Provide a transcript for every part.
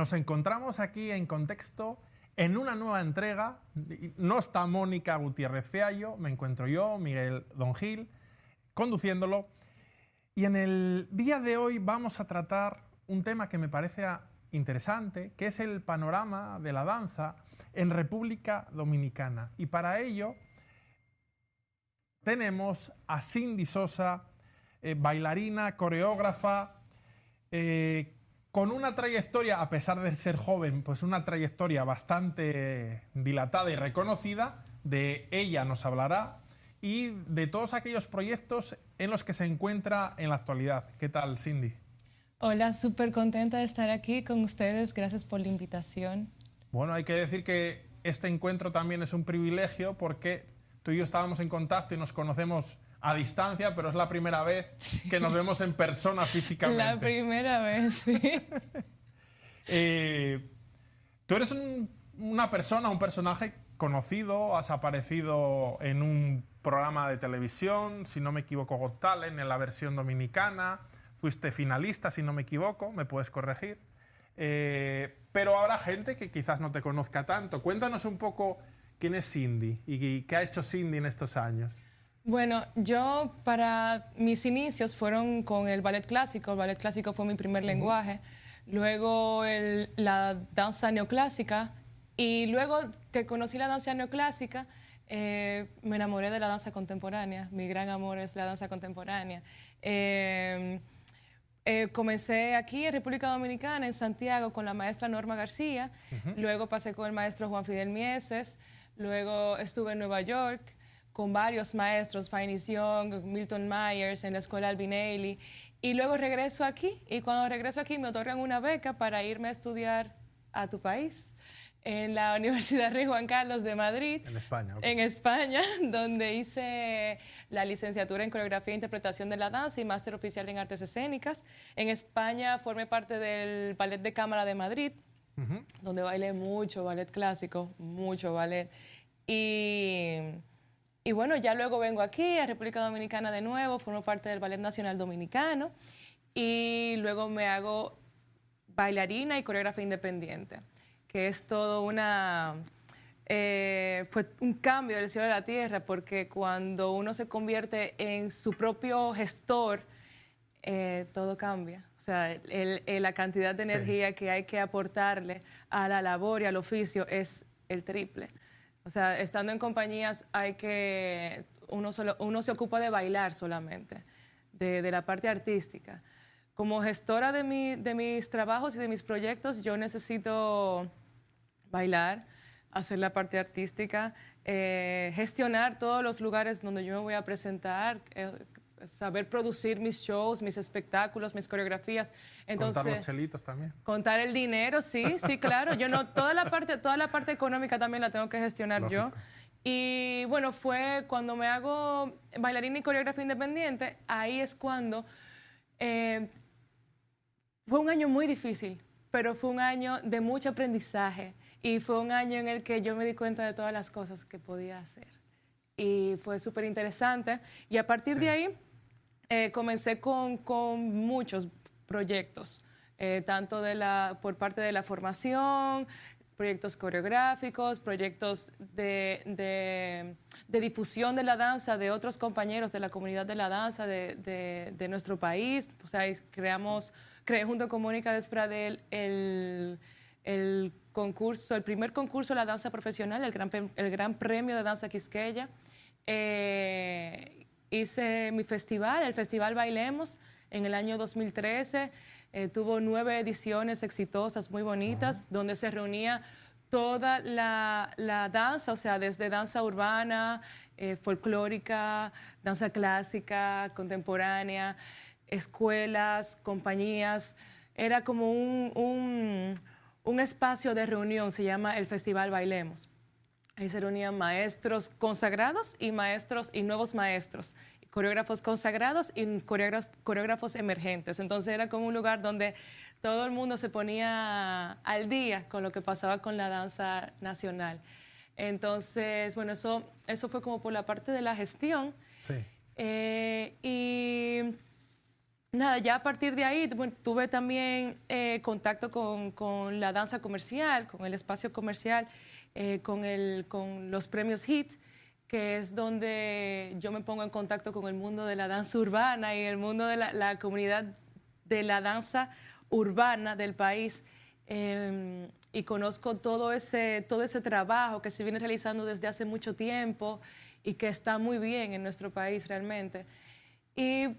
Nos encontramos aquí en Contexto en una nueva entrega. No está Mónica Gutiérrez Feallo, me encuentro yo, Miguel Don Gil, conduciéndolo. Y en el día de hoy vamos a tratar un tema que me parece interesante, que es el panorama de la danza en República Dominicana. Y para ello tenemos a Cindy Sosa, bailarina, coreógrafa, con una trayectoria, a pesar de ser joven, pues una trayectoria bastante dilatada y reconocida. De ella nos hablará y de todos aquellos proyectos en los que se encuentra en la actualidad. ¿Qué tal, Cindy? Hola, súper contenta de estar aquí con ustedes. Gracias por la invitación. Bueno, hay que decir que este encuentro también es un privilegio porque tú y yo estábamos en contacto y nos conocemos a distancia, pero es la primera vez que nos vemos en persona físicamente. La primera vez, sí. Tú eres una persona, un personaje conocido, has aparecido en un programa de televisión, si no me equivoco, Got Talent, en la versión dominicana, fuiste finalista, si no me equivoco, me puedes corregir. Pero habrá gente que quizás no te conozca tanto. Cuéntanos un poco quién es Cindy y qué ha hecho Cindy en estos años. Bueno, yo para mis inicios fueron con el ballet clásico. El ballet clásico fue mi primer lenguaje. Luego la danza neoclásica. Y luego que conocí la danza neoclásica, me enamoré de la danza contemporánea. Mi gran amor es la danza contemporánea. Comencé aquí en República Dominicana, en Santiago, con la maestra Norma García. Luego pasé con el maestro Juan Fidel Mieses. Luego estuve en Nueva York con varios maestros, Finey Young, Milton Myers, en la escuela Albinelli. Y luego regreso aquí, y cuando regreso aquí me otorgan una beca para irme a estudiar a tu país, en la Universidad Rey Juan Carlos de Madrid. En España. Okay. En España, donde hice la licenciatura en Coreografía e Interpretación de la Danza y máster oficial en Artes Escénicas. En España formé parte del Ballet de Cámara de Madrid, donde bailé mucho ballet clásico, mucho ballet. Y bueno, ya luego vengo aquí a República Dominicana de nuevo, formo parte del Ballet Nacional Dominicano y luego me hago bailarina y coreógrafa independiente, que es todo fue un cambio del cielo a la tierra, porque cuando uno se convierte en su propio gestor, todo cambia. O sea, la cantidad de energía que hay que aportarle a la labor y al oficio es el triple. O sea, estando en compañías uno se ocupa de bailar solamente, de la parte artística. Como gestora de mis trabajos y de mis proyectos, yo necesito bailar, hacer la parte artística, gestionar todos los lugares donde yo me voy a presentar, saber producir mis shows, mis espectáculos, mis coreografías. Entonces, contar los chelitos también. Contar el dinero, sí, claro. Yo no, toda la parte económica también la tengo que gestionar. Lógico. Yo. Y bueno, fue cuando me hago bailarina y coreógrafa independiente, ahí es cuando fue un año muy difícil, pero fue un año de mucho aprendizaje y fue un año en el que yo me di cuenta de todas las cosas que podía hacer. Y fue súper interesante. Y a partir de ahí comencé con muchos proyectos, tanto por parte de la formación, proyectos coreográficos, proyectos de difusión de la danza de otros compañeros de la comunidad de la danza de nuestro país. O sea, creé junto con Mónica Despradel el primer concurso de la danza profesional, el Gran Premio de Danza Quisqueya. Hice mi festival, el Festival Bailemos, en el año 2013. Tuvo 9 ediciones exitosas, muy bonitas, donde se reunía toda la danza, o sea, desde danza urbana, folclórica, danza clásica, contemporánea, escuelas, compañías. Era como un espacio de reunión, se llama el Festival Bailemos. Ahí se reunían maestros consagrados y nuevos maestros, coreógrafos consagrados y coreógrafos emergentes. Entonces era como un lugar donde todo el mundo se ponía al día con lo que pasaba con la danza nacional. Entonces, bueno, eso fue como por la parte de la gestión. Sí. Y nada, ya a partir de ahí bueno, tuve también contacto con la danza comercial, con el espacio comercial, con los premios HIT, que es donde yo me pongo en contacto con el mundo de la danza urbana y el mundo de la comunidad de la danza urbana del país. Y conozco todo ese trabajo que se viene realizando desde hace mucho tiempo y que está muy bien en nuestro país realmente. Y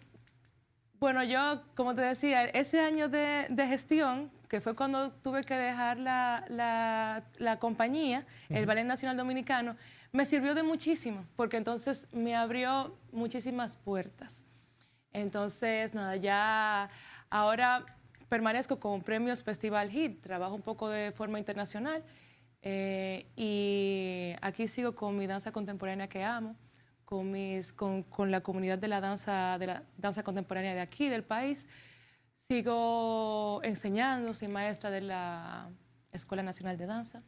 bueno, yo, como te decía, ese año de gestión, que fue cuando tuve que dejar la compañía, el Ballet Nacional Dominicano, me sirvió de muchísimo, porque entonces me abrió muchísimas puertas. Entonces, nada, ya ahora permanezco con Premios Festival HIT, trabajo un poco de forma internacional y aquí sigo con mi danza contemporánea que amo, con la comunidad de la danza contemporánea de aquí, del país. Sigo enseñando, soy maestra de la Escuela Nacional de Danza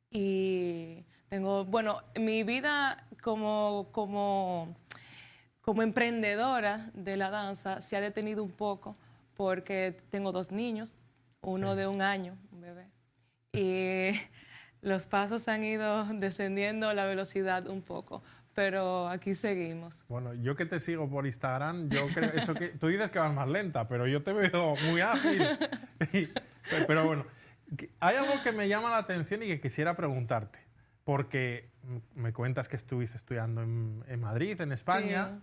y tengo, bueno, mi vida como emprendedora de la danza se ha detenido un poco porque tengo 2 niños, uno de 1 año, un bebé, y los pasos han ido descendiendo la velocidad un poco, pero aquí seguimos. Bueno, yo que te sigo por Instagram, yo creo eso que tú dices que vas más lenta, pero yo te veo muy ágil. Pero bueno, hay algo que me llama la atención y que quisiera preguntarte, porque me cuentas que estuviste estudiando en Madrid, en España. Sí.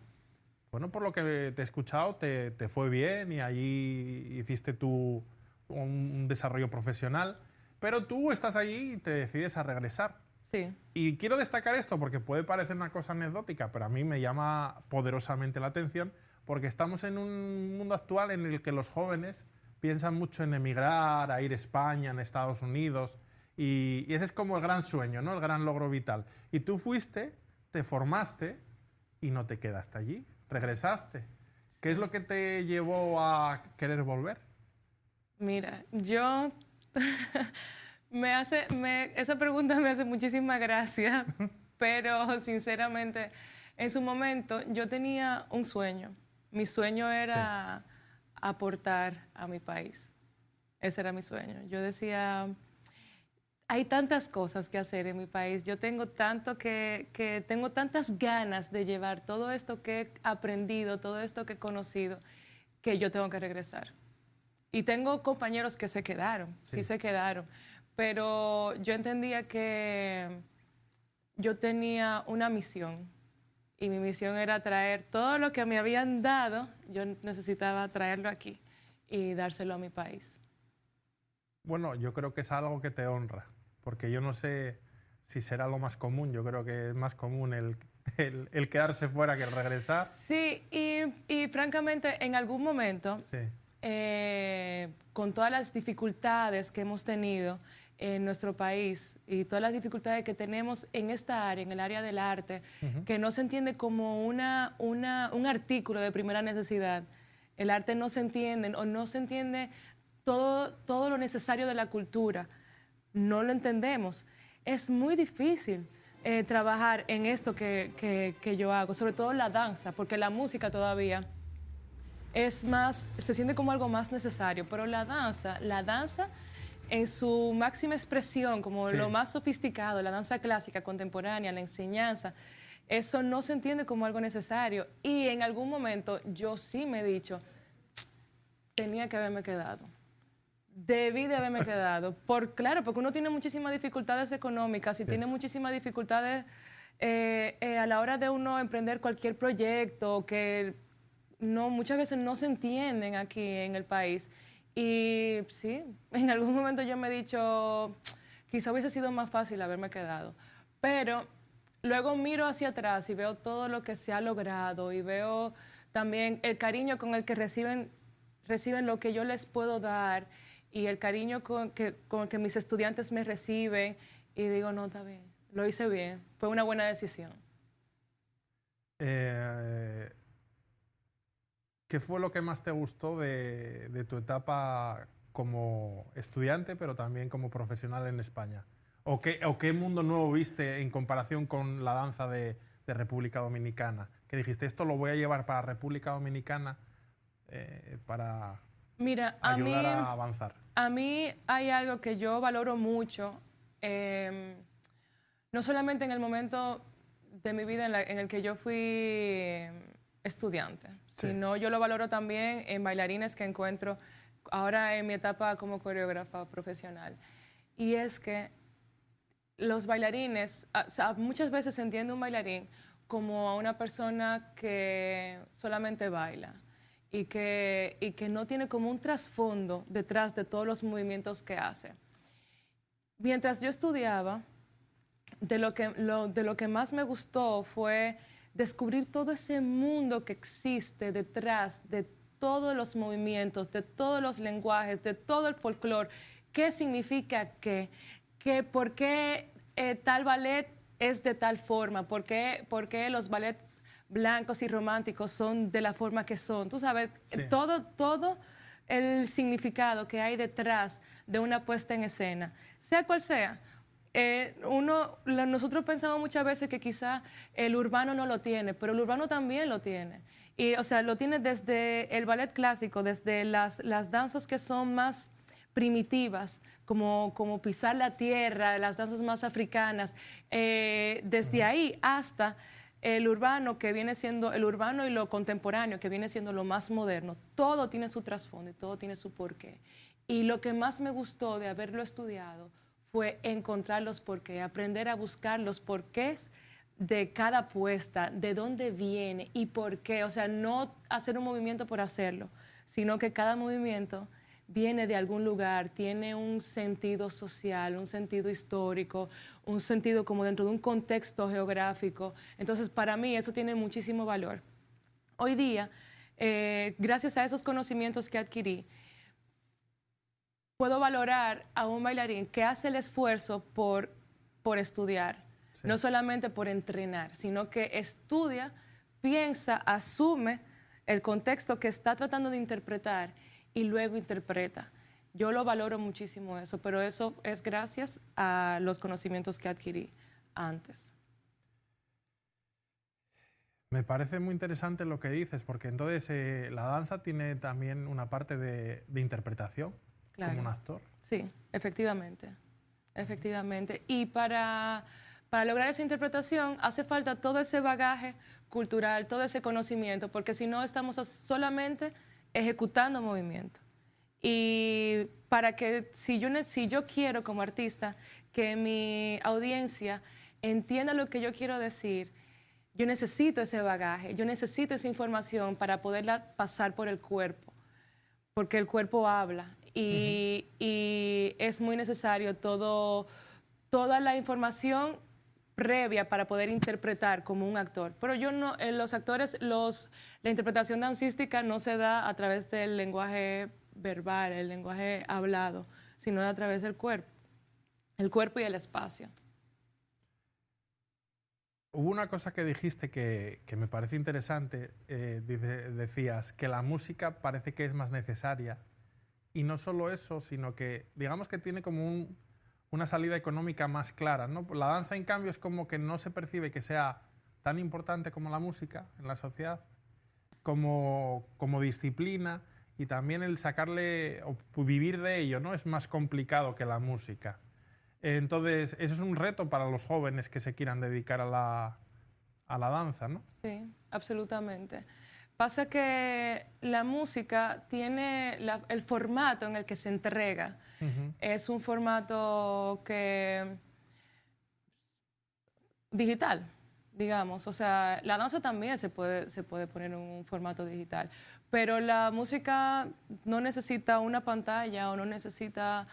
Bueno, por lo que te he escuchado, te fue bien y allí hiciste un desarrollo profesional, pero tú estás allí y te decides a regresar. Sí. Y quiero destacar esto porque puede parecer una cosa anecdótica, pero a mí me llama poderosamente la atención porque estamos en un mundo actual en el que los jóvenes piensan mucho en emigrar, a ir a España, en Estados Unidos, y ese es como el gran sueño, ¿no? El gran logro vital. Y tú fuiste, te formaste y no te quedaste allí, regresaste. ¿Qué es lo que te llevó a querer volver? Mira, yo... esa pregunta me hace muchísima gracia, pero sinceramente, en su momento yo tenía un sueño. Mi sueño era aportar a mi país. Ese era mi sueño. Yo decía, hay tantas cosas que hacer en mi país. Yo tengo tengo tantas ganas de llevar todo esto que he aprendido, todo esto que he conocido, que yo tengo que regresar. Y tengo compañeros que se quedaron, sí se quedaron. Pero yo entendía que yo tenía una misión y mi misión era traer todo lo que me habían dado, yo necesitaba traerlo aquí y dárselo a mi país. Bueno, yo creo que es algo que te honra, porque yo no sé si será lo más común, yo creo que es más común el quedarse fuera que el regresar. Sí, y francamente en algún momento, con todas las dificultades que hemos tenido, en nuestro país y todas las dificultades que tenemos en esta área, en el área del arte, que no se entiende como un artículo de primera necesidad. El arte no se entiende o no se entiende todo lo necesario de la cultura. No lo entendemos. Es muy difícil trabajar en esto que yo hago, sobre todo la danza, porque la música todavía se siente como algo más necesario, pero la danza en su máxima expresión, como lo más sofisticado, la danza clásica, contemporánea, la enseñanza, eso no se entiende como algo necesario. Y en algún momento yo sí me he dicho, tenía que haberme quedado. Debí de haberme quedado. Claro, porque uno tiene muchísimas dificultades económicas y tiene muchísimas dificultades a la hora de uno emprender cualquier proyecto que muchas veces no se entienden aquí en el país. Y sí, en algún momento yo me he dicho, quizá hubiese sido más fácil haberme quedado. Pero luego miro hacia atrás y veo todo lo que se ha logrado y veo también el cariño con el que reciben lo que yo les puedo dar y el cariño con el que mis estudiantes me reciben. Y digo, no, está bien, lo hice bien, fue una buena decisión. ¿Qué fue lo que más te gustó de tu etapa como estudiante, pero también como profesional en España? ¿O qué mundo nuevo viste en comparación con la danza de República Dominicana? Que dijiste, esto lo voy a llevar para República Dominicana para Mira, ayudar a avanzar? A mí hay algo que yo valoro mucho, no solamente en el momento de mi vida en el que yo fui estudiante, Sí. sino yo lo valoro también en bailarines que encuentro ahora en mi etapa como coreógrafa profesional. Y es que los bailarines, o sea, muchas veces se entiende un bailarín como a una persona que solamente baila y que no tiene como un trasfondo detrás de todos los movimientos que hace. Mientras yo estudiaba, de lo que más me gustó fue descubrir todo ese mundo que existe detrás de todos los movimientos, de todos los lenguajes, de todo el folclore. ¿Qué significa qué? ¿Por qué tal ballet es de tal forma? ¿Por qué los ballets blancos y románticos son de la forma que son? Tú sabes, Sí. todo el significado que hay detrás de una puesta en escena, sea cual sea. Nosotros pensamos muchas veces que quizá el urbano no lo tiene, pero el urbano también lo tiene. Y, o sea, lo tiene desde el ballet clásico, desde las danzas que son más primitivas, como pisar la tierra, las danzas más africanas, desde ahí hasta el urbano, que viene siendo el urbano, y lo contemporáneo, que viene siendo lo más moderno. Todo tiene su trasfondo y todo tiene su porqué. Y lo que más me gustó de haberlo estudiado fue encontrar los porqués, aprender a buscar los porqués de cada puesta, de dónde viene y por qué. O sea, no hacer un movimiento por hacerlo, sino que cada movimiento viene de algún lugar, tiene un sentido social, un sentido histórico, un sentido como dentro de un contexto geográfico. Entonces, para mí eso tiene muchísimo valor. Hoy día, gracias a esos conocimientos que adquirí, puedo valorar a un bailarín que hace el esfuerzo por estudiar, sí, no solamente por entrenar, sino que estudia, piensa, asume el contexto que está tratando de interpretar y luego interpreta. Yo lo valoro muchísimo eso, pero eso es gracias a los conocimientos que adquirí antes. Me parece muy interesante lo que dices, porque entonces la danza tiene también una parte de interpretación, claro, como un actor. Sí, efectivamente, efectivamente. Y para lograr esa interpretación hace falta todo ese bagaje cultural, todo ese conocimiento, porque si no estamos solamente ejecutando movimiento. Y para que, si yo quiero como artista que mi audiencia entienda lo que yo quiero decir, yo necesito ese bagaje, yo necesito esa información para poderla pasar por el cuerpo, porque el cuerpo habla y es muy necesario toda la información previa para poder interpretar como un actor. Pero yo no, los actores, la interpretación dancística no se da a través del lenguaje verbal, el lenguaje hablado, sino a través del cuerpo, el cuerpo y el espacio. Hubo una cosa que dijiste que me parece interesante, decías que la música parece que es más necesaria, y no solo eso, sino que digamos que tiene como una salida económica más clara, ¿no? La danza, en cambio, es como que no se percibe que sea tan importante como la música en la sociedad, como disciplina, y también el sacarle o vivir de ello, ¿no? Es más complicado que la música. Entonces, eso es un reto para los jóvenes que se quieran dedicar a la danza, ¿no? Sí, absolutamente. Pasa que la música tiene el formato en el que se entrega. Es un formato digital, digamos. O sea, la danza también se puede poner en un formato digital, pero la música no necesita una pantalla o no necesita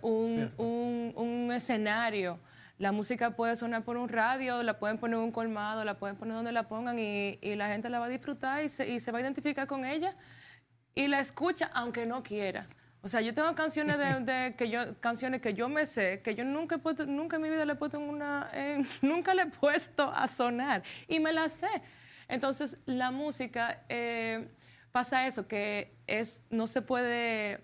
un escenario. La música puede sonar por un radio, la pueden poner en un colmado, la pueden poner donde la pongan y la gente la va a disfrutar y se va a identificar con ella y la escucha aunque no quiera. O sea, yo tengo canciones canciones que yo me sé, que yo nunca en mi vida le he puesto nunca le he puesto a sonar y me las sé. Entonces, la música pasa eso, que no se puede,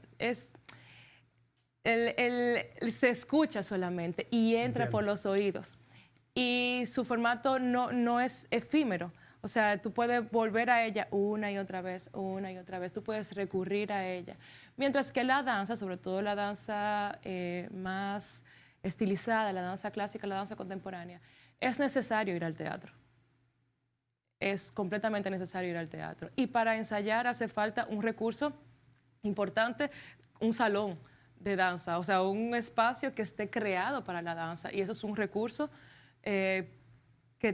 se escucha solamente y entra por los oídos. Y su formato no es efímero. O sea, tú puedes volver a ella una y otra vez, tú puedes recurrir a ella. Mientras que la danza, sobre todo la danza más estilizada, la danza clásica, la danza contemporánea, es necesario ir al teatro. Es completamente necesario ir al teatro. Y para ensayar hace falta un recurso importante, un salón de danza, o sea, un espacio que esté creado para la danza. Y eso es un recurso que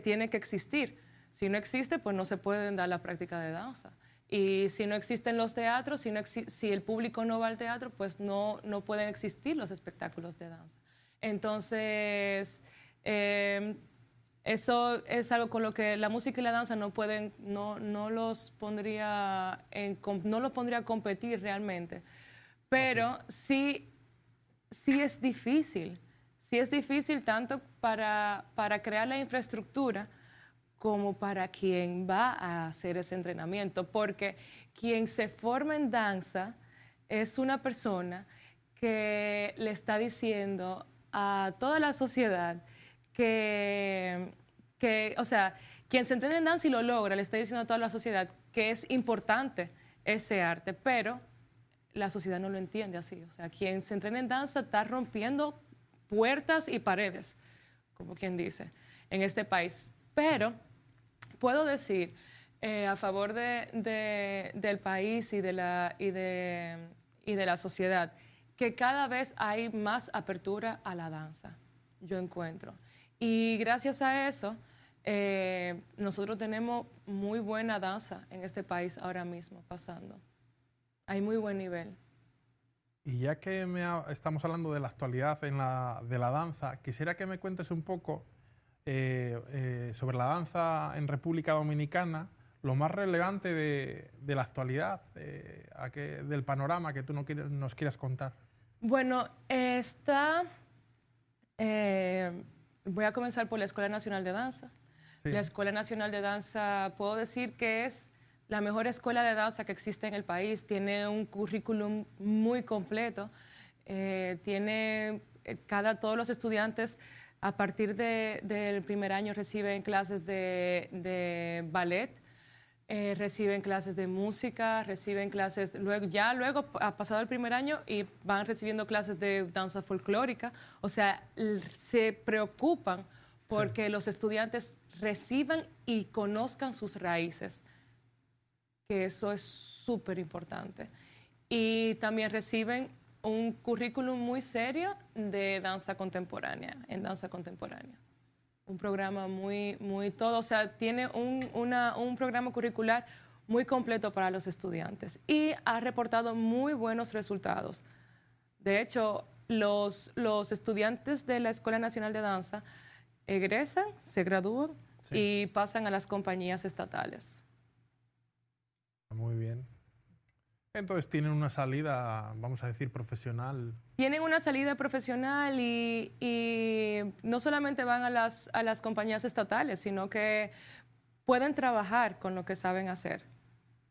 tiene que existir. Si no existe, pues no se puede dar la práctica de danza. Y si no existen los teatros, si el público no va al teatro, pues no pueden existir los espectáculos de danza. Entonces, eso es algo con lo que la música y la danza no los pondría a competir realmente. Pero sí es difícil. Sí es difícil tanto para crear la infraestructura como para quien va a hacer ese entrenamiento, porque quien se forma en danza es una persona que le está diciendo a toda la sociedad que, o sea, quien se entrena en danza y lo logra, le está diciendo a toda la sociedad que es importante ese arte, pero la sociedad no lo entiende así. O sea, quien se entrena en danza está rompiendo puertas y paredes, como quien dice, en este país. Pero puedo decir a favor del país y de la sociedad que cada vez hay más apertura a la danza, yo encuentro. Y gracias a eso, nosotros tenemos muy buena danza en este país ahora mismo pasando. Hay muy buen nivel. Y ya que estamos hablando de la actualidad de la danza, quisiera que me cuentes un poco sobre la danza en República Dominicana, lo más relevante de la actualidad, del panorama que tú nos quieras contar. Bueno, voy a comenzar por la Escuela Nacional de Danza. Sí. La Escuela Nacional de Danza, puedo decir que es la mejor escuela de danza que existe en el país. Tiene un currículum muy completo. Todos los estudiantes a partir del primer año reciben clases de ballet, reciben clases de música, reciben clases, luego ha pasado el primer año y van recibiendo clases de danza folclórica. O sea, se preocupan porque los estudiantes reciban y conozcan sus raíces, que eso es súper importante. Y también reciben un currículum muy serio de danza contemporánea, en danza contemporánea. Un programa muy todo, o sea, tiene un programa curricular muy completo para los estudiantes y ha reportado muy buenos resultados. De hecho, los estudiantes de la Escuela Nacional de Danza egresan, se gradúan y pasan a las compañías estatales. Muy bien. Entonces tienen una salida, vamos a decir, profesional. Tienen una salida profesional y no solamente van a las compañías estatales, sino que pueden trabajar con lo que saben hacer,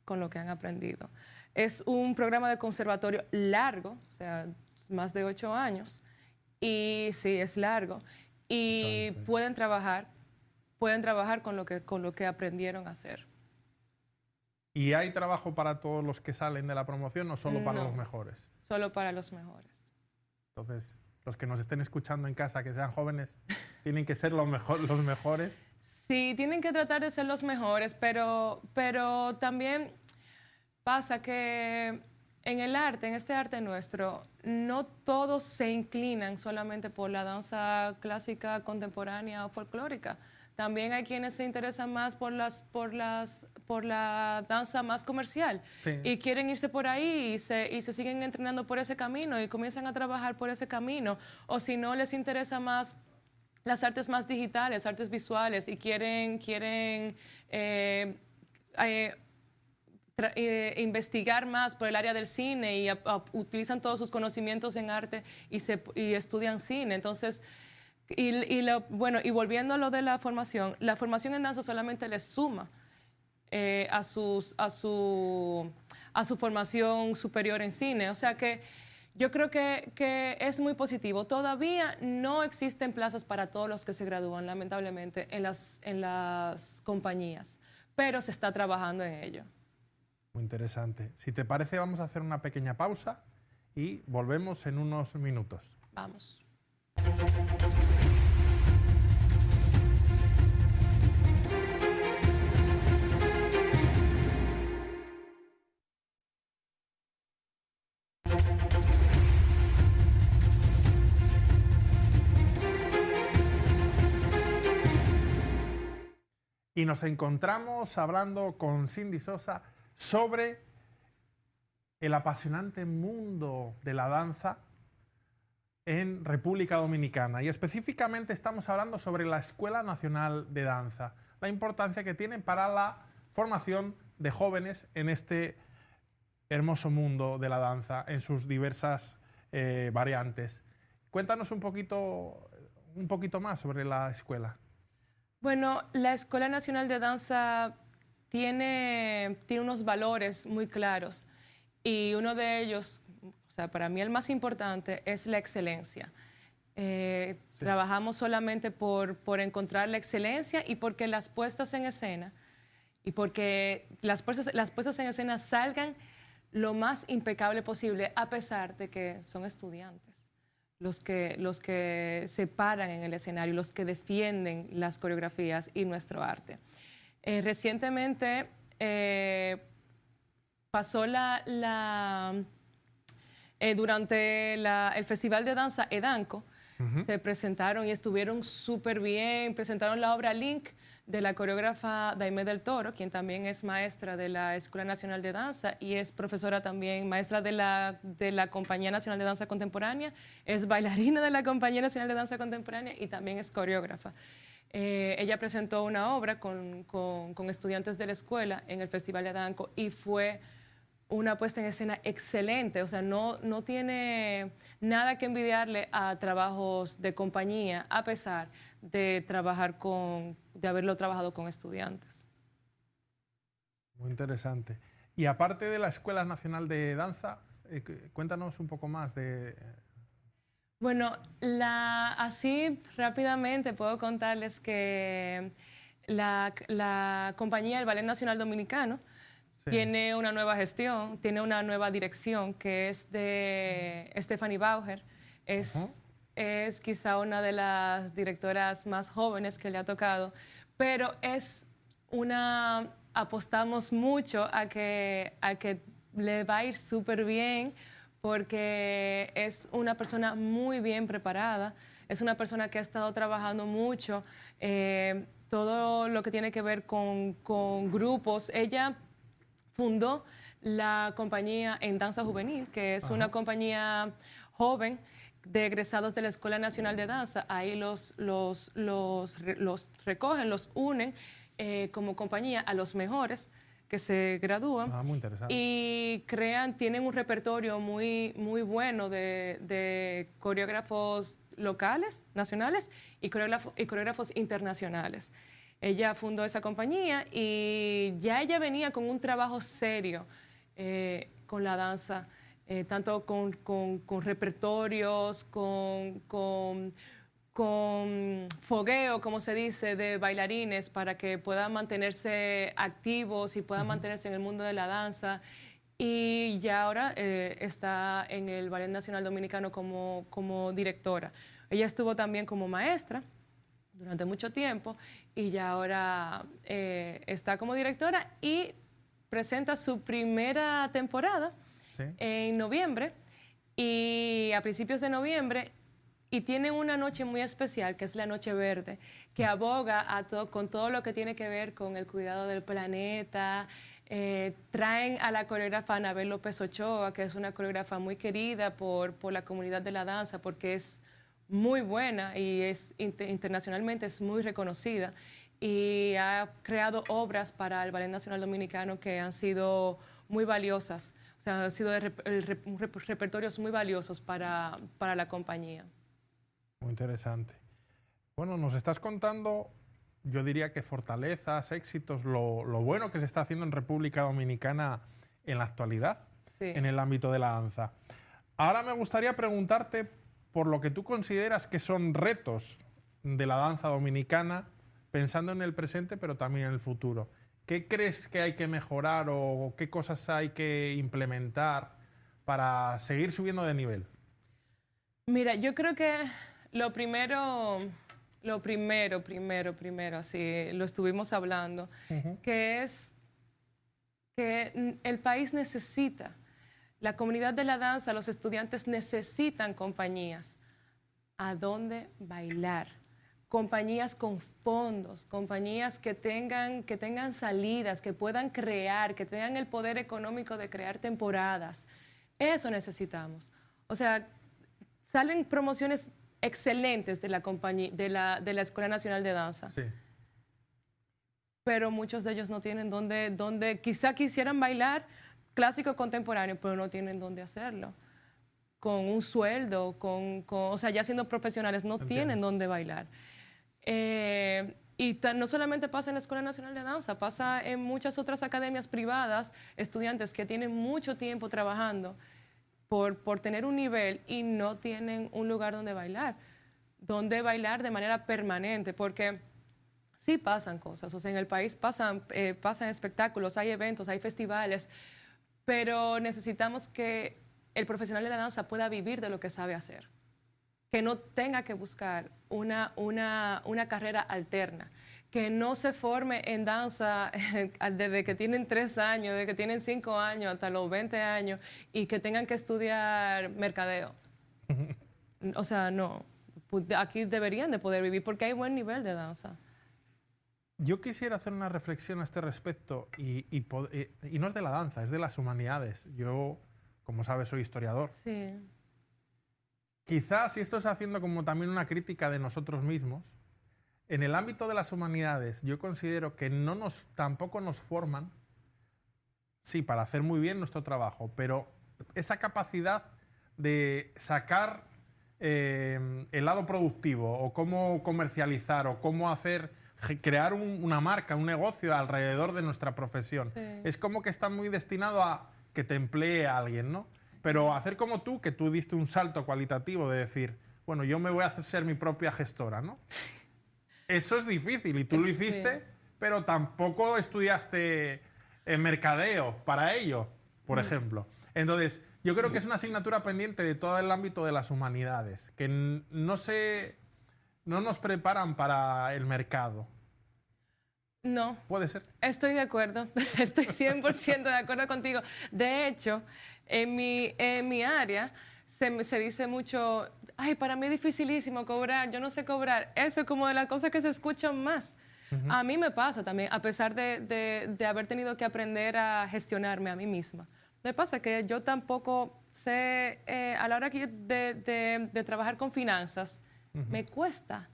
con lo que han aprendido. Es un programa de conservatorio largo, o sea, más de 8 años, y sí, es largo. Y pueden trabajar con lo que aprendieron a hacer. ¿Y hay trabajo para todos los que salen de la promoción o solo para los mejores? Solo para los mejores. Entonces, los que nos estén escuchando en casa, que sean jóvenes, ¿tienen que ser los mejores? Sí, tienen que tratar de ser los mejores, pero también pasa que en este arte nuestro, no todos se inclinan solamente por la danza clásica, contemporánea o folclórica. También hay quienes se interesan más por la danza más comercial y quieren irse por ahí y se siguen entrenando por ese camino y comienzan a trabajar por ese camino. O si no, les interesa más las artes más digitales, artes visuales y quieren investigar más por el área del cine y utilizan todos sus conocimientos en arte y estudian cine. Entonces, y volviendo a lo de la formación en danza solamente les suma a su formación superior en cine. O sea que yo creo que es muy positivo. Todavía no existen plazas para todos los que se gradúan, lamentablemente, en las compañías. pero se está trabajando en ello. Muy interesante. Si te parece, vamos a hacer una pequeña pausa y volvemos en unos minutos. Vamos. Y nos encontramos hablando con Cindy Sosa sobre el apasionante mundo de la danza en República Dominicana. Y específicamente estamos hablando sobre la Escuela Nacional de Danza, la importancia que tiene para la formación de jóvenes en este hermoso mundo de la danza en sus diversas variantes. Cuéntanos un poquito más sobre la escuela. Bueno, la Escuela Nacional de Danza tiene unos valores muy claros y uno de ellos, o sea, para mí el más importante, es la excelencia. Sí. Trabajamos solamente por encontrar la excelencia y porque las puestas en escena en escena salgan lo más impecable posible, a pesar de que son estudiantes los que se paran en el escenario, los que defienden las coreografías y nuestro arte. Recientemente pasó durante el Festival de Danza EDANCO, se presentaron y estuvieron súper bien, presentaron la obra Link de la coreógrafa Daimé del Toro, quien también es maestra de la Escuela Nacional de Danza y es profesora también, maestra de la Compañía Nacional de Danza Contemporánea, es bailarina de la Compañía Nacional de Danza Contemporánea y también es coreógrafa. Ella presentó una obra con estudiantes de la escuela en el Festival de EDANCO y fue una puesta en escena excelente, o sea, no tiene nada que envidiarle a trabajos de compañía, a pesar de haberlo trabajado con estudiantes. Muy interesante. Y aparte de la Escuela Nacional de Danza, cuéntanos un poco más de... Bueno, así rápidamente puedo contarles que la compañía, el Ballet Nacional Dominicano, sí, tiene una nueva gestión, tiene una nueva dirección que es de Stephanie Bauer. Es quizá una de las directoras más jóvenes que le ha tocado, pero apostamos mucho a que le va a ir súper bien porque es una persona muy bien preparada, es una persona que ha estado trabajando mucho, todo lo que tiene que ver con grupos. Ella fundó la compañía en danza juvenil, que es una compañía joven de egresados de la Escuela Nacional de Danza. Ahí los recogen, los unen como compañía a los mejores que se gradúan. Muy interesante. Y tienen un repertorio muy, muy bueno de coreógrafos locales, nacionales y coreógrafos internacionales. Ella fundó esa compañía y ya ella venía con un trabajo serio con la danza, tanto con repertorios, con fogueo, como se dice, de bailarines para que puedan mantenerse activos y puedan mantenerse en el mundo de la danza. Y ya ahora está en el Ballet Nacional Dominicano como directora. Ella estuvo también como maestra durante mucho tiempo y ya ahora está como directora y presenta su primera temporada, sí, en noviembre y a principios de noviembre, y tienen una noche muy especial que es la Noche Verde, que aboga con todo lo que tiene que ver con el cuidado del planeta. Traen a la coreógrafa Anabel López Ochoa, que es una coreógrafa muy querida por la comunidad de la danza porque es muy buena y internacionalmente es muy reconocida y ha creado obras para el Ballet Nacional Dominicano que han sido muy valiosas, o sea, han sido repertorios muy valiosos para la compañía. Muy interesante. Bueno, nos estás contando, yo diría que fortalezas, éxitos, lo bueno que se está haciendo en República Dominicana en la actualidad, sí, en el ámbito de la danza. Ahora me gustaría preguntarte por lo que tú consideras que son retos de la danza dominicana, pensando en el presente, pero también en el futuro. ¿qué crees que hay que mejorar o qué cosas hay que implementar para seguir subiendo de nivel? Mira, yo creo que lo primero, así lo estuvimos hablando, que es que el país necesita, la comunidad de la danza, los estudiantes necesitan compañías a dónde bailar, compañías con fondos, compañías que tengan salidas, que puedan crear, que tengan el poder económico de crear temporadas. Eso necesitamos. O sea, salen promociones excelentes de la compañía, de la Escuela Nacional de Danza. Sí. Pero muchos de ellos no tienen dónde quizá quisieran bailar clásico contemporáneo, pero no tienen dónde hacerlo. Con un sueldo, o sea, ya siendo profesionales, no tienen dónde bailar. Y no solamente pasa en la Escuela Nacional de Danza, pasa en muchas otras academias privadas, estudiantes que tienen mucho tiempo trabajando por tener un nivel y no tienen un lugar donde bailar de manera permanente, porque sí pasan cosas, o sea, en el país pasan espectáculos, hay eventos, hay festivales, pero necesitamos que el profesional de la danza pueda vivir de lo que sabe hacer, que no tenga que buscar una carrera alterna, que no se forme en danza desde que tienen 3 años, desde que tienen 5 años hasta los 20 años y que tengan que estudiar mercadeo. O sea, no. Aquí deberían de poder vivir porque hay buen nivel de danza. Yo quisiera hacer una reflexión a este respecto y no es de la danza, es de las humanidades. Yo, como sabes, soy historiador. Sí. Quizás, y esto es haciendo como también una crítica de nosotros mismos, en el ámbito de las humanidades yo considero que tampoco nos forman, sí, para hacer muy bien nuestro trabajo, pero esa capacidad de sacar el lado productivo o cómo comercializar o cómo crear una marca, un negocio alrededor de nuestra profesión. Sí. Es como que está muy destinado a que te emplee a alguien, ¿no? Pero hacer como tú, que tú diste un salto cualitativo de decir, bueno, yo me voy a hacer ser mi propia gestora, ¿no? Eso es difícil y tú lo hiciste, pero tampoco estudiaste mercadeo para ello, por ejemplo. Entonces, yo creo que es una asignatura pendiente de todo el ámbito de las humanidades, que no nos preparan para el mercado. No. ¿Puede ser? Estoy de acuerdo, estoy 100% de acuerdo contigo. De hecho, en mi área se dice mucho, ay, para mí es dificilísimo cobrar, yo no sé cobrar. Eso es como de las cosas que se escuchan más. A mí me pasa también, a pesar de haber tenido que aprender a gestionarme a mí misma. Me pasa que yo tampoco sé, a la hora de trabajar con finanzas, me cuesta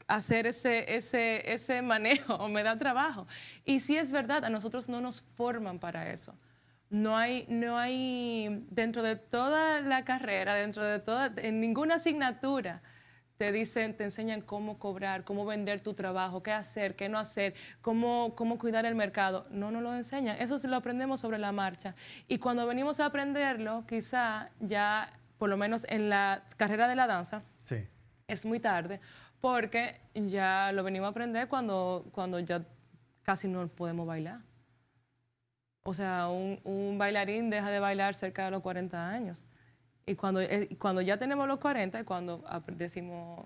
hacer ese manejo, me da trabajo. Y sí es verdad, a nosotros no nos forman para eso. No hay dentro de toda la carrera, en ninguna asignatura, te enseñan cómo cobrar, cómo vender tu trabajo, qué hacer, qué no hacer, cómo cuidar el mercado. No nos lo enseñan. Eso se lo aprendemos sobre la marcha. Y cuando venimos a aprenderlo, quizá ya, por lo menos en la carrera de la danza, sí, es muy tarde, porque ya lo venimos a aprender cuando ya casi no podemos bailar. O sea, un bailarín deja de bailar cerca de los 40 años. Y cuando ya tenemos los 40 es cuando decimos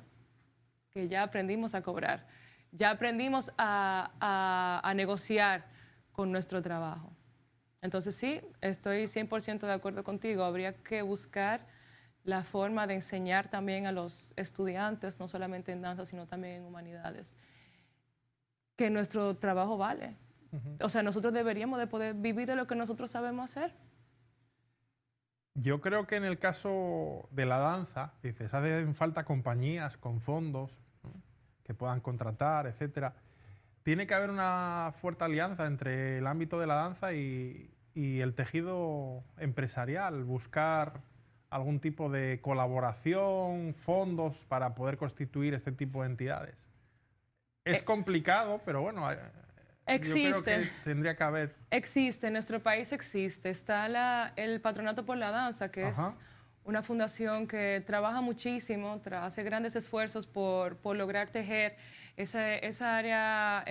que ya aprendimos a cobrar, ya aprendimos a negociar con nuestro trabajo. Entonces sí, estoy 100% de acuerdo contigo. Habría que buscar la forma de enseñar también a los estudiantes, no solamente en danza, sino también en humanidades, que nuestro trabajo vale. O sea, nosotros deberíamos de poder vivir de lo que nosotros sabemos hacer. Yo creo que en el caso de la danza, dices, hacen falta compañías con fondos, ¿no?, que puedan contratar, etcétera. Tiene que haber una fuerte alianza entre el ámbito de la danza y el tejido empresarial, buscar algún tipo de colaboración, fondos para poder constituir este tipo de entidades. Es complicado, pero bueno, existe. Yo creo que tendría que haber. Existe, en nuestro país existe. Está el Patronato por la Danza, que es una fundación que trabaja muchísimo, hace grandes esfuerzos por lograr tejer esa área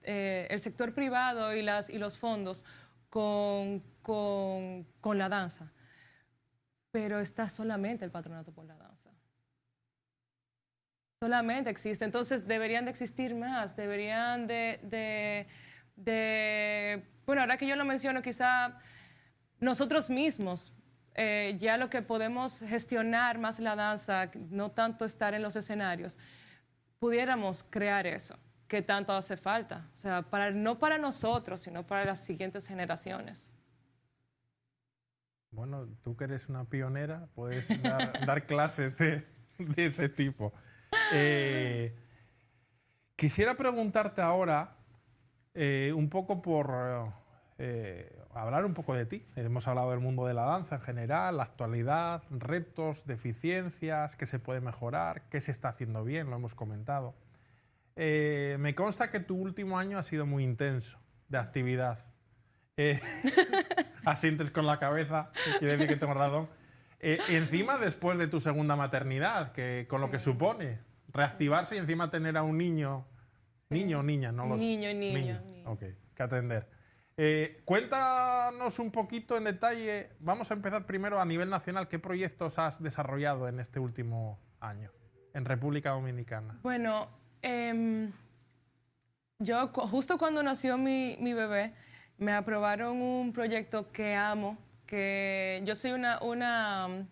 el sector privado y los fondos con la danza. Pero está solamente el Patronato por la Danza. Solamente existe. Entonces deberían de existir más, deberían bueno, ahora que yo lo menciono, quizá nosotros mismos, ya lo que podemos gestionar más la danza, no tanto estar en los escenarios, pudiéramos crear eso, que tanto hace falta. O sea, no para nosotros, sino para las siguientes generaciones. Bueno, tú que eres una pionera, puedes dar clases de ese tipo. Quisiera preguntarte ahora un poco por hablar un poco de ti. Hemos hablado del mundo de la danza en general, la actualidad, retos, deficiencias, qué se puede mejorar, qué se está haciendo bien, lo hemos comentado. Me consta que tu último año ha sido muy intenso de actividad. Asientes con la cabeza, quiere decir que tengo razón. Encima, después de tu segunda maternidad, con lo que supone reactivarse y encima tener a un niño, niño o niña, no lo sé. Niño. Ok, que atender. Cuéntanos un poquito en detalle, vamos a empezar primero a nivel nacional, ¿qué proyectos has desarrollado en este último año en República Dominicana? Bueno, yo justo cuando nació mi bebé, me aprobaron un proyecto que amo, que yo soy una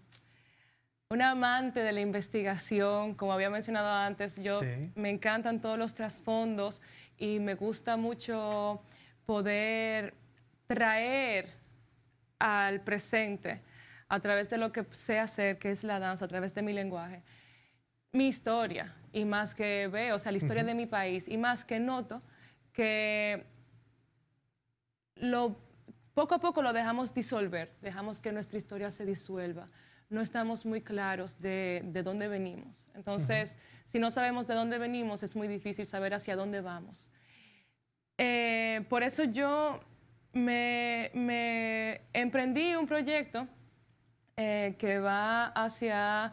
amante de la investigación, como había mencionado antes, me encantan todos los trasfondos y me gusta mucho poder traer al presente, a través de lo que sé hacer, que es la danza, a través de mi lenguaje, mi historia, y más que veo, o sea, la historia de mi país, y más que noto que poco a poco lo dejamos disolver, dejamos que nuestra historia se disuelva. No estamos muy claros de dónde venimos. Entonces, si no sabemos de dónde venimos, es muy difícil saber hacia dónde vamos. Por eso yo me emprendí un proyecto que va hacia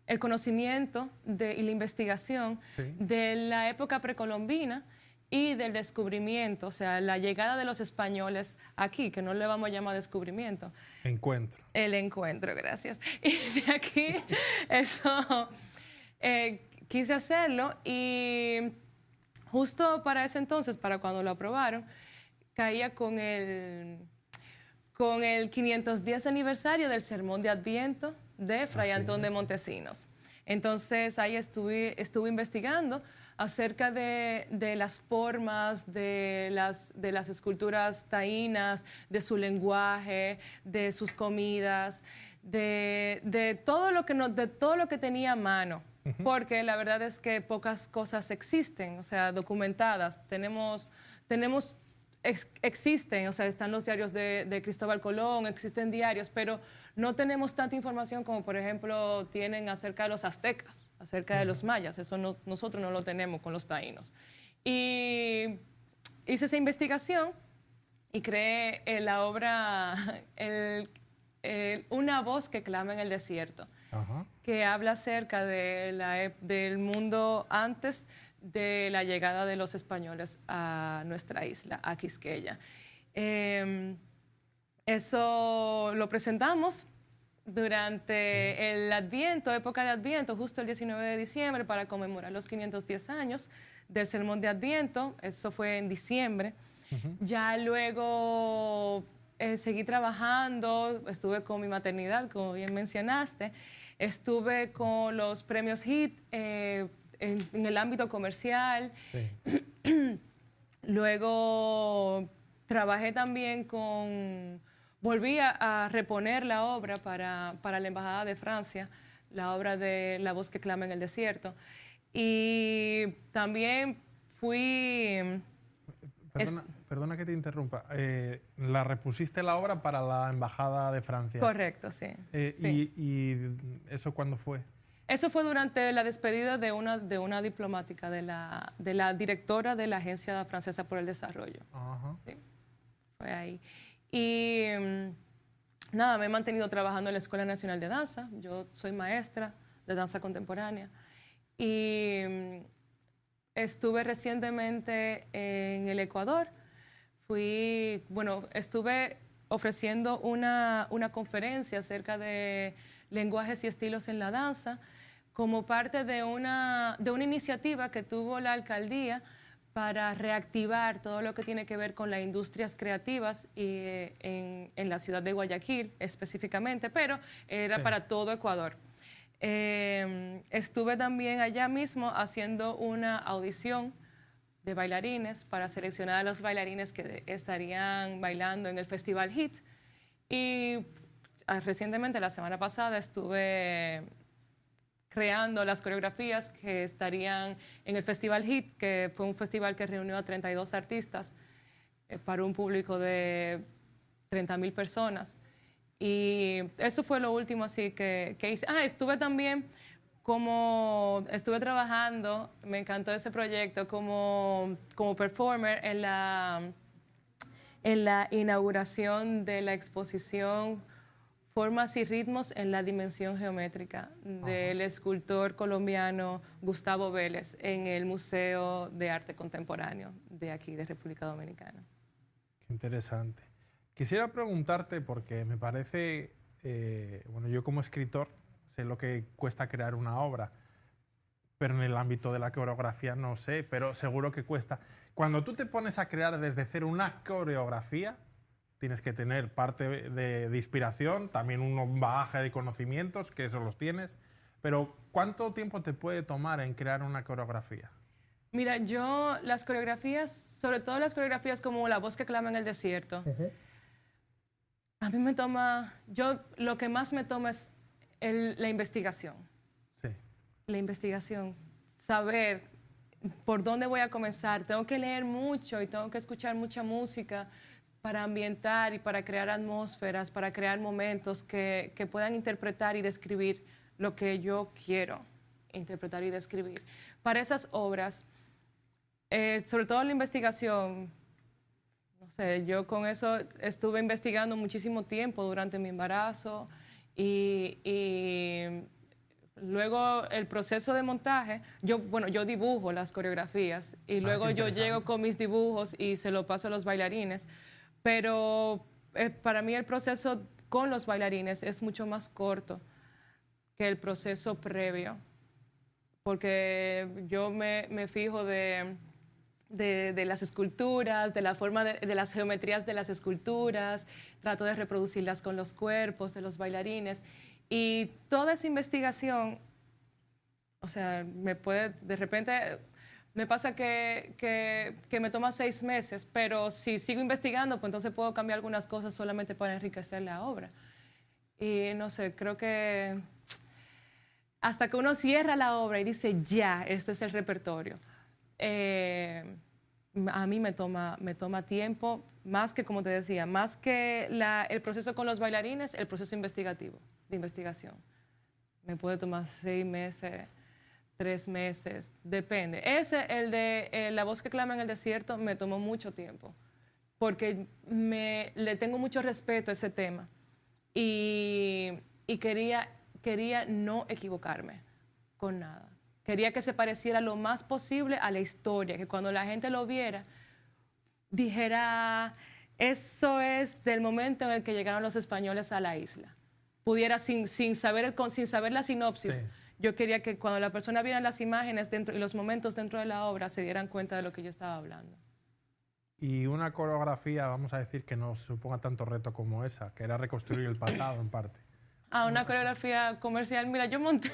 el conocimiento y la investigación de la época precolombina y del descubrimiento, o sea, la llegada de los españoles aquí, que no le vamos a llamar descubrimiento. Encuentro. El encuentro, gracias. Y de aquí, eso, quise hacerlo y justo para ese entonces, para cuando lo aprobaron, caía con el 510 aniversario del Sermón de Adviento de Fray Antón de Montesinos. Entonces ahí estuve investigando acerca de las formas de las esculturas taínas, de su lenguaje, de sus comidas, de todo lo que tenía a mano. Porque la verdad es que pocas cosas existen, o sea, documentadas. Existen, o sea, están los diarios de Cristóbal Colón, existen diarios, pero no tenemos tanta información como, por ejemplo, tienen acerca de los aztecas, acerca de los mayas. Eso nosotros no lo tenemos con los taínos. Y hice esa investigación y creé la obra Una voz que clama en el desierto, que habla acerca del mundo antes de la llegada de los españoles a nuestra isla, a Quisqueya. Eso lo presentamos durante el Adviento, época de Adviento, justo el 19 de diciembre, para conmemorar los 510 años del Sermón de Adviento. Eso fue en diciembre. Ya luego seguí trabajando, estuve con mi maternidad, como bien mencionaste, estuve con los premios HIT, en el ámbito comercial. Luego trabajé también volví a reponer la obra para la Embajada de Francia, la obra de La voz que clama en el desierto. Y también fui... Perdona que te interrumpa. ¿La repusiste la obra para la Embajada de Francia? Correcto, sí. Sí. ¿Y eso cuándo fue? Eso fue durante la despedida de una diplomática, de la directora de la Agencia Francesa por el Desarrollo. Sí, fue ahí. Y nada, me he mantenido trabajando en la Escuela Nacional de Danza. Yo soy maestra de danza contemporánea. Y Estuve recientemente en el Ecuador. Estuve ofreciendo una conferencia acerca de lenguajes y estilos en la danza como parte de una iniciativa que tuvo la alcaldía para reactivar todo lo que tiene que ver con las industrias creativas en la ciudad de Guayaquil específicamente, pero era para todo Ecuador. Estuve también allá mismo haciendo una audición de bailarines para seleccionar a los bailarines que estarían bailando en el Festival HIT. Y recientemente, la semana pasada, estuve creando las coreografías que estarían en el Festival HIT, que fue un festival que reunió a 32 artistas para un público de 30,000 personas. Y eso fue lo último así que hice. Estuve trabajando, me encantó ese proyecto, como performer en la inauguración de la exposición Formas y Ritmos en la Dimensión Geométrica del escultor colombiano Gustavo Vélez en el Museo de Arte Contemporáneo de aquí, de República Dominicana. Qué interesante. Quisiera preguntarte, porque me parece, yo como escritor sé lo que cuesta crear una obra, pero en el ámbito de la coreografía no sé, pero seguro que cuesta. Cuando tú te pones a crear desde cero una coreografía, tienes que tener parte de inspiración, también un bagaje de conocimientos, que eso los tienes, pero ¿cuánto tiempo te puede tomar en crear una coreografía? Mira, yo las coreografías, sobre todo las coreografías como La voz que clama en el desierto, a mí lo que más me toma es la investigación. Sí. La investigación, saber por dónde voy a comenzar. Tengo que leer mucho y tengo que escuchar mucha música para ambientar y para crear atmósferas, para crear momentos que puedan interpretar y describir lo que yo quiero interpretar y describir. Para esas obras, sobre todo la investigación, no sé, yo con eso estuve investigando muchísimo tiempo durante mi embarazo y luego el proceso de montaje, yo dibujo las coreografías y luego yo llego con mis dibujos y se lo paso a los bailarines, pero para mí el proceso con los bailarines es mucho más corto que el proceso previo, porque yo me fijo de las esculturas, de la forma de las geometrías de las esculturas, trato de reproducirlas con los cuerpos de los bailarines. Y toda esa investigación, o sea, de repente me pasa que me toma 6 meses, pero si sigo investigando, pues entonces puedo cambiar algunas cosas solamente para enriquecer la obra. Y no sé, creo que hasta que uno cierra la obra y dice, ya, este es el repertorio, a mí me toma tiempo, más que, como te decía, más que el proceso con los bailarines, el proceso investigativo, de investigación. Me puede tomar 6 meses, 3 meses, depende. El de La voz que clama en el desierto me tomó mucho tiempo, porque le tengo mucho respeto a ese tema y quería no equivocarme con nada. Quería que se pareciera lo más posible a la historia, que cuando la gente lo viera, dijera, eso es del momento en el que llegaron los españoles a la isla. Pudiera, sin saber la sinopsis, sí. Yo quería que cuando la persona viera las imágenes y los momentos dentro de la obra, se dieran cuenta de lo que yo estaba hablando. Y una coreografía, vamos a decir, que no suponga tanto reto como esa, que era reconstruir el pasado en parte. Una coreografía comercial. Mira, yo monté...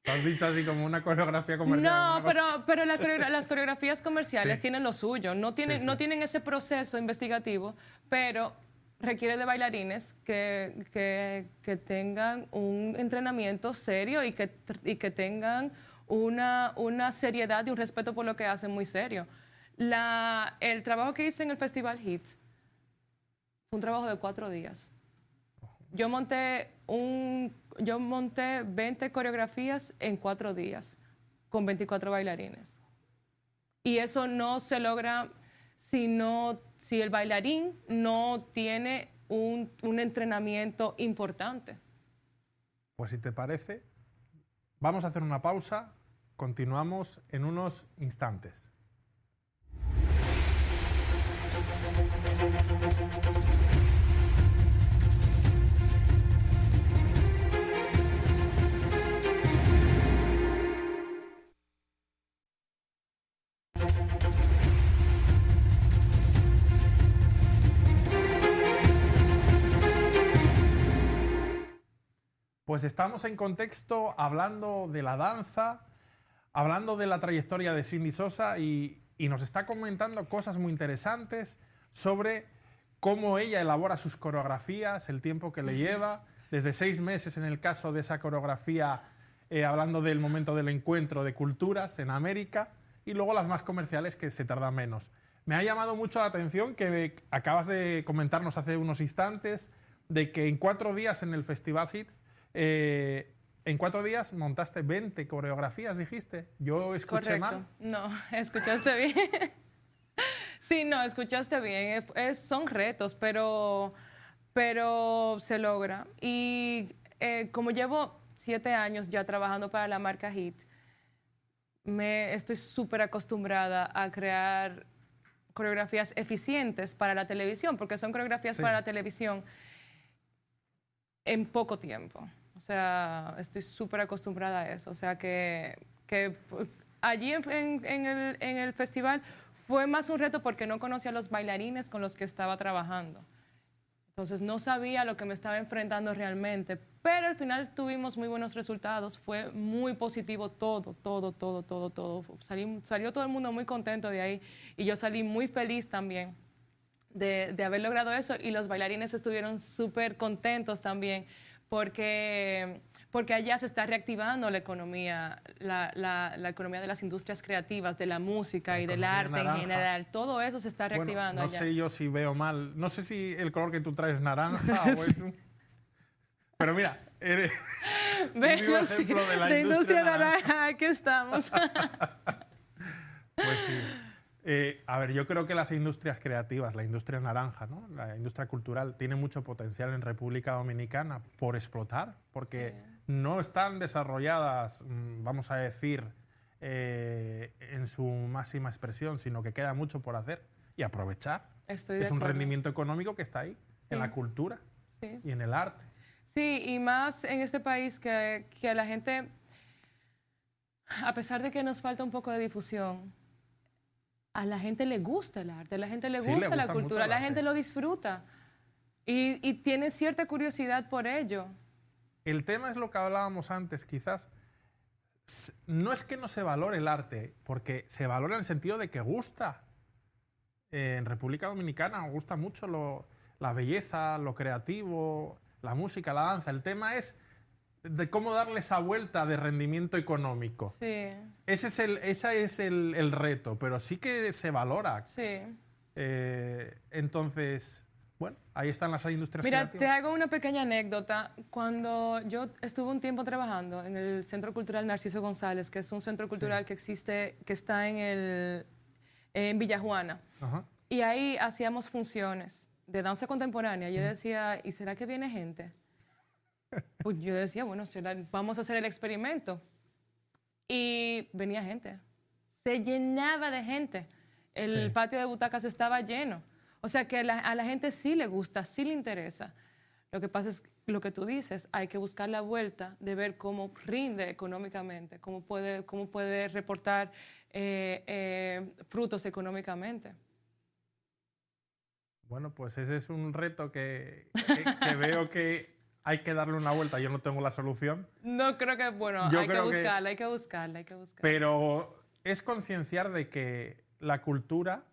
¿Te has dicho así como una coreografía comercial? No, pero las coreografías comerciales tienen lo suyo. No tienen ese proceso investigativo, pero requiere de bailarines que tengan un entrenamiento serio y que tengan una seriedad y un respeto por lo que hacen muy serio. El trabajo que hice en el Festival HIT fue un trabajo de 4 días. Yo monté 20 coreografías en 4 días con 24 bailarines. Y eso no se logra si el bailarín no tiene un entrenamiento importante. Pues si te parece, vamos a hacer una pausa Continuamos en unos instantes. Pues estamos en contexto hablando de la danza, hablando de la trayectoria de Cindy Sosa y nos está comentando cosas muy interesantes sobre cómo ella elabora sus coreografías, el tiempo que le lleva, desde 6 meses en el caso de esa coreografía, hablando del momento del encuentro de culturas en América, y luego las más comerciales que se tardan menos. Me ha llamado mucho la atención que acabas de comentarnos hace unos instantes de que en 4 días en el Festival Hit, en 4 días montaste 20 coreografías, dijiste. Yo escuché mal. No, escuchaste bien. Sí, no, escuchaste bien. Son retos, pero se logra. Y como llevo 7 años ya trabajando para la marca Hit, estoy súper acostumbrada a crear coreografías eficientes para la televisión, porque son coreografías para la televisión en poco tiempo. O sea, estoy súper acostumbrada a eso. O sea, que allí en el festival fue más un reto porque no conocía a los bailarines con los que estaba trabajando. Entonces, no sabía lo que me estaba enfrentando realmente. Pero al final tuvimos muy buenos resultados. Fue muy positivo todo. Salió todo el mundo muy contento de ahí. Y yo salí muy feliz también de haber logrado eso. Y los bailarines estuvieron súper contentos también. Porque allá se está reactivando la economía, la economía de las industrias creativas, de la música y del arte naranja. En general. Todo eso se está reactivando allá. No allá. sé yo si veo mal. No sé si el color que tú traes es naranja o es un... Pero mira, eres un vivo ejemplo de la industria naranja. Aquí estamos. Pues sí. A ver, yo creo que las industrias creativas, la industria naranja, ¿no? La industria cultural, tiene mucho potencial en República Dominicana por explotar, porque no están desarrolladas, vamos a decir, en su máxima expresión, sino que queda mucho por hacer y aprovechar. Es un rendimiento económico que está ahí, en la cultura y en el arte. Sí, y más en este país que a la gente, a pesar de que nos falta un poco de difusión, a la gente le gusta el arte, a la gente le gusta la cultura, la gente lo disfruta y tiene cierta curiosidad por ello. El tema es lo que hablábamos antes, quizás. No es que no se valore el arte, porque se valora en el sentido de que gusta. En República Dominicana gusta mucho la belleza, lo creativo, la música, la danza. El tema es de cómo darle esa vuelta de rendimiento económico. Sí. Ese es el reto, pero sí que se valora. Sí. Entonces, bueno, ahí están las industrias creativas. Mira, te hago una pequeña anécdota. Cuando yo estuve un tiempo trabajando en el Centro Cultural Narciso González, que es un centro cultural que está en Villajuana, y ahí hacíamos funciones de danza contemporánea. Yo decía, ¿y será que viene gente? Pues yo decía, bueno, vamos a hacer el experimento. Y venía gente. Se llenaba de gente. El patio de butacas estaba lleno. O sea que a la gente sí le gusta, sí le interesa. Lo que pasa es lo que tú dices, hay que buscar la vuelta de ver cómo rinde económicamente, cómo puede reportar frutos económicamente. Bueno, pues ese es un reto que veo que hay que darle una vuelta. Yo no tengo la solución. No creo que, bueno, hay que buscarla. Pero es concienciar de que la cultura,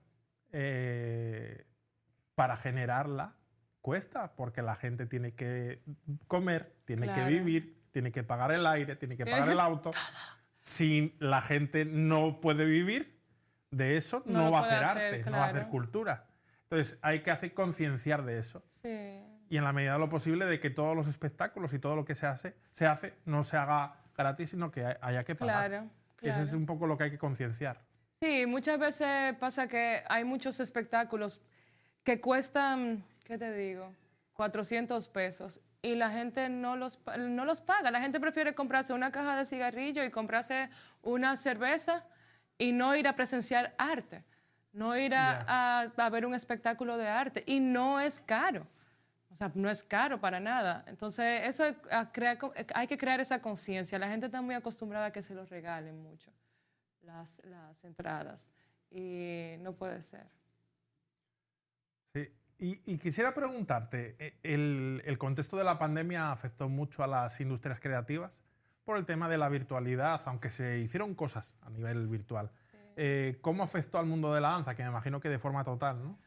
para generarla, cuesta, porque la gente tiene que comer, tiene que vivir, tiene que pagar el aire, tiene que pagar el auto. Si la gente no puede vivir de eso, no va a hacer arte, no va a hacer cultura. Entonces hay que concienciar de eso. Sí. Y en la medida de lo posible de que todos los espectáculos y todo lo que se hace no se haga gratis, sino que haya que pagar. Claro. Eso es un poco lo que hay que concienciar. Sí, muchas veces pasa que hay muchos espectáculos que cuestan, ¿qué te digo? 400 pesos y la gente no los paga. La gente prefiere comprarse una caja de cigarrillos y comprarse una cerveza y no ir a presenciar arte, no ir a ver un espectáculo de arte. Y no es caro. O sea, no es caro para nada. Entonces, eso hay que crear esa conciencia. La gente está muy acostumbrada a que se los regalen mucho, las entradas. Y no puede ser. Sí. Y quisiera preguntarte, ¿el contexto de la pandemia afectó mucho a las industrias creativas? Por el tema de la virtualidad, aunque se hicieron cosas a nivel virtual. Sí. ¿Cómo afectó al mundo de la danza? Que me imagino que de forma total, ¿no?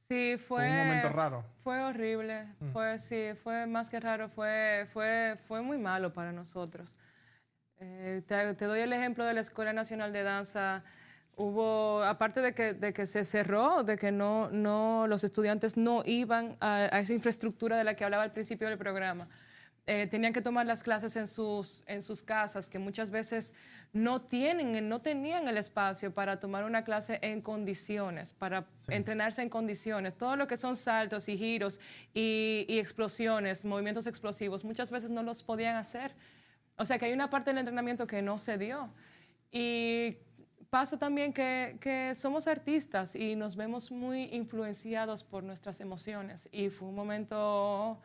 Sí, fue un momento raro. Fue horrible, fue más que raro, fue muy malo para nosotros. Te doy el ejemplo de la Escuela Nacional de Danza. Aparte de que se cerró, de que los estudiantes no iban a esa infraestructura de la que hablaba al principio del programa. Tenían que tomar las clases en sus casas, que muchas veces no tenían el espacio para tomar una clase en condiciones, para entrenarse en condiciones. Todo lo que son saltos y giros y explosiones, movimientos explosivos, muchas veces no los podían hacer. O sea que hay una parte del entrenamiento que no se dio. Y pasa también que somos artistas y nos vemos muy influenciados por nuestras emociones. Y fue un momento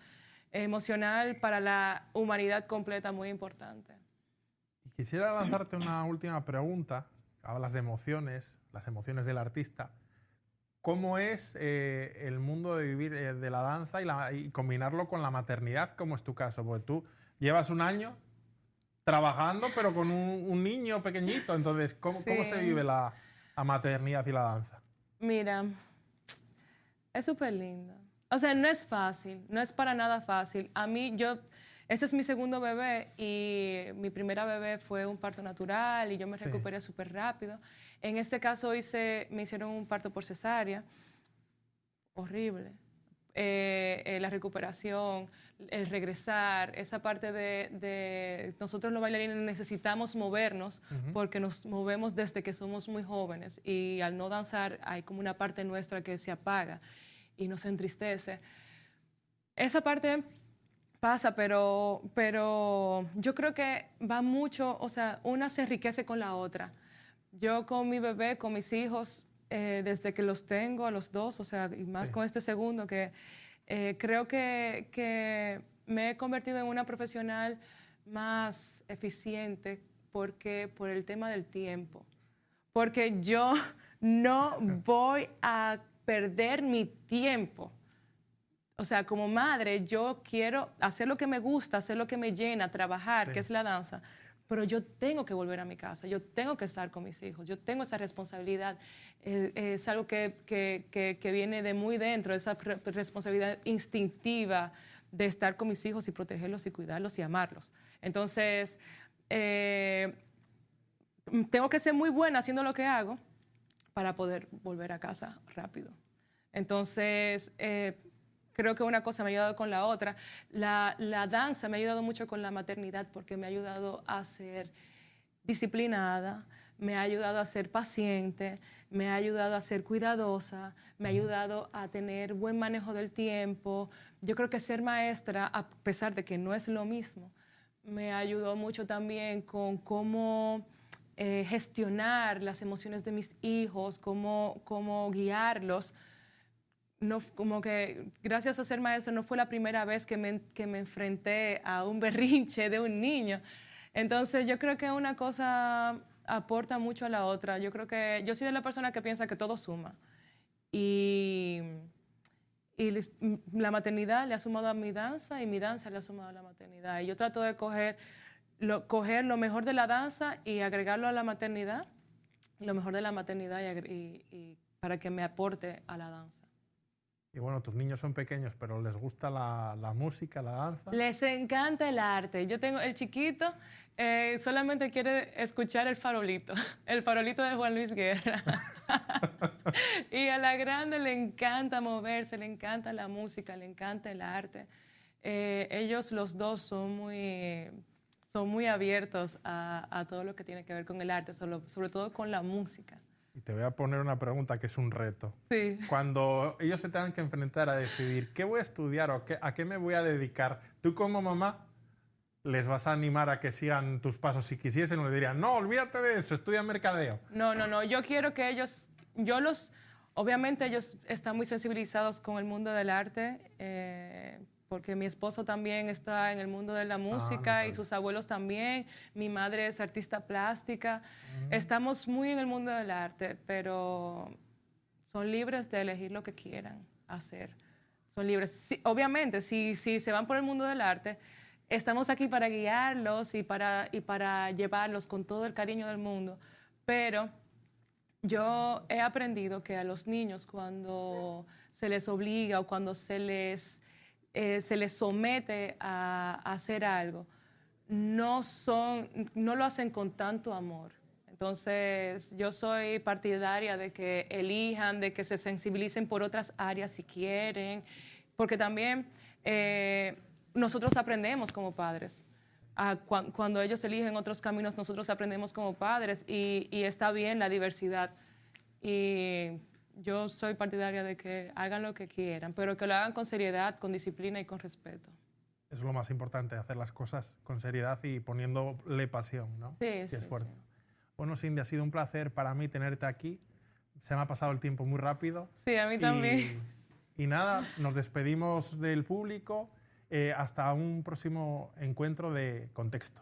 emocional para la humanidad completa muy importante. Y quisiera lanzarte una última pregunta. Hablas de emociones, las emociones del artista. ¿Cómo es el mundo de vivir de la danza y combinarlo con la maternidad, como es tu caso? Porque tú llevas un año trabajando, pero con un niño pequeñito. Entonces, ¿cómo se vive la maternidad y la danza? Mira, es súper lindo. O sea, no es fácil, no es para nada fácil. Este es mi segundo bebé y mi primera bebé fue un parto natural y yo me recuperé súper rápido. En este caso me hicieron un parto por cesárea. Horrible. La recuperación, el regresar, esa parte de nosotros los bailarines necesitamos movernos porque nos movemos desde que somos muy jóvenes y al no danzar hay como una parte nuestra que se apaga y nos entristece. Esa parte pasa, pero yo creo que va mucho, o sea, una se enriquece con la otra. Yo con mi bebé, con mis hijos, desde que los tengo a los dos, o sea, y más con este segundo, que creo que me he convertido en una profesional más eficiente por el tema del tiempo. Porque yo no voy a perder mi tiempo. O sea, como madre, yo quiero hacer lo que me gusta, hacer lo que me llena, trabajar, que es la danza. Pero yo tengo que volver a mi casa, yo tengo que estar con mis hijos, yo tengo esa responsabilidad. Es algo que viene de muy dentro, esa responsabilidad instintiva de estar con mis hijos y protegerlos y cuidarlos y amarlos. Entonces, tengo que ser muy buena haciendo lo que hago para poder volver a casa rápido. Entonces, creo que una cosa me ha ayudado con la otra. La danza me ha ayudado mucho con la maternidad porque me ha ayudado a ser disciplinada, me ha ayudado a ser paciente, me ha ayudado a ser cuidadosa, me ha ayudado a tener buen manejo del tiempo. Yo creo que ser maestra, a pesar de que no es lo mismo, me ayudó mucho también con cómo gestionar las emociones de mis hijos, cómo guiarlos. No, como que gracias a ser maestra no fue la primera vez que me enfrenté a un berrinche de un niño. Entonces yo creo que una cosa aporta mucho a la otra. Yo creo que yo soy de la persona que piensa que todo suma. Y la maternidad le ha sumado a mi danza y mi danza le ha sumado a la maternidad. Y yo trato de coger lo mejor de la danza y agregarlo a la maternidad, lo mejor de la maternidad y para que me aporte a la danza. Y bueno, tus niños son pequeños, pero ¿les gusta la música, la danza? Les encanta el arte. Yo tengo el chiquito, solamente quiere escuchar el farolito de Juan Luis Guerra. Y a la grande le encanta moverse, le encanta la música, le encanta el arte. Ellos los dos son muy abiertos a todo lo que tiene que ver con el arte, sobre todo con la música. Y te voy a poner una pregunta que es un reto. Sí. Cuando ellos se tengan que enfrentar a decidir qué voy a estudiar o a qué me voy a dedicar, tú como mamá les vas a animar a que sigan tus pasos si quisiesen o les dirían, no, olvídate de eso, estudia mercadeo. No, yo quiero que ellos, obviamente ellos están muy sensibilizados con el mundo del arte, porque mi esposo también está en el mundo de la música y sus abuelos también, mi madre es artista plástica, estamos muy en el mundo del arte, pero son libres de elegir lo que quieran hacer, son libres. Sí, obviamente, si se van por el mundo del arte, estamos aquí para guiarlos y para llevarlos con todo el cariño del mundo, pero yo he aprendido que a los niños cuando se les obliga o cuando se les somete a hacer algo, no lo hacen con tanto amor. Entonces, yo soy partidaria de que elijan, de que se sensibilicen por otras áreas si quieren, porque también nosotros aprendemos como padres. Cuando ellos eligen otros caminos, nosotros aprendemos como padres y está bien la diversidad. Y yo soy partidaria de que hagan lo que quieran, pero que lo hagan con seriedad, con disciplina y con respeto. Es lo más importante, hacer las cosas con seriedad y poniéndole pasión, ¿no? Sí, y sí, esfuerzo. sí. Bueno, Cindy, ha sido un placer para mí tenerte aquí. Se me ha pasado el tiempo muy rápido. Sí, a mí también. Y nada, nos despedimos del público. Hasta un próximo encuentro de Contexto.